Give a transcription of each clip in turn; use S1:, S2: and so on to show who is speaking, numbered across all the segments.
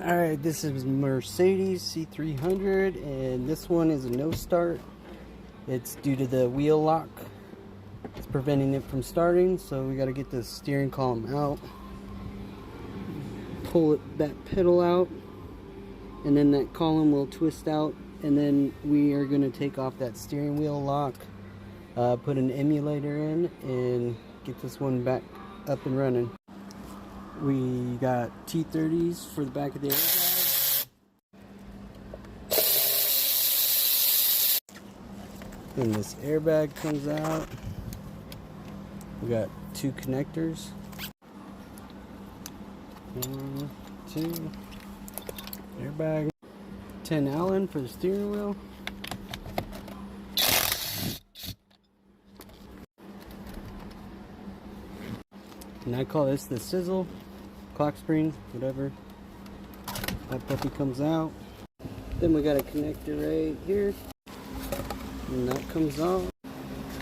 S1: Alright, this is Mercedes C300, and this one is a no start. It's due to the wheel lock. It's preventing it from starting, so we got to get the steering column out. Pull that pedal out, and then that column will twist out, and then we are going to take off that steering wheel lock, put an emulator in, and get this one back up and running. We got T30s for the back of the airbag. Then this airbag comes out. We got two connectors. 1, 2. Airbag. 10 Allen for the steering wheel. And I call this the sizzle. Clock spring, whatever. That puppy comes out. Then we got a connector right here. And that comes out.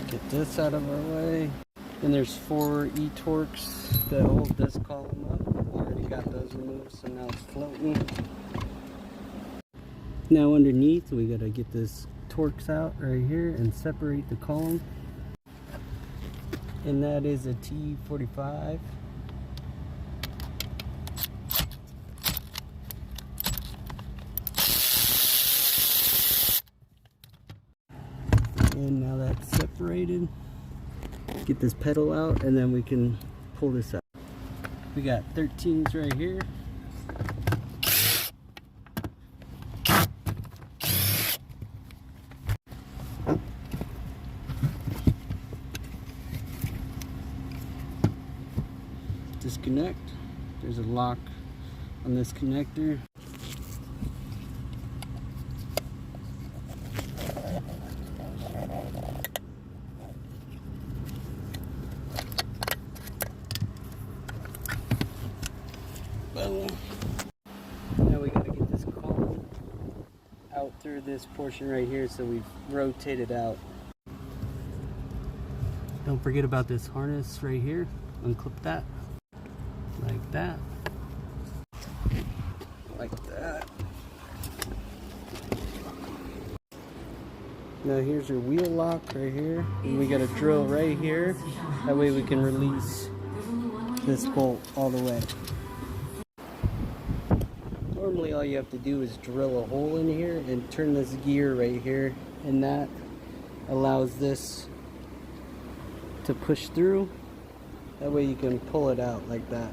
S1: Get this out of our way. Then there's 4 E-Torques that hold this column up. We already got those removed, so now it's floating. Now underneath, we gotta get this Torques out right here and separate the column. And that is a T45. And now that's separated. Get this pedal out, and then we can pull this out. We got 13s right here. Disconnect. There's a lock on this connector. Boom. Now we gotta get this column out through this portion right here, so we've rotated out. Don't forget about this harness right here. Unclip that. Like that. Like that. Now here's your wheel lock right here. And we got a drill right here. That way we can release this bolt all the way. Normally all you have to do is drill a hole in here and turn this gear right here. And that allows this to push through. That way you can pull it out like that.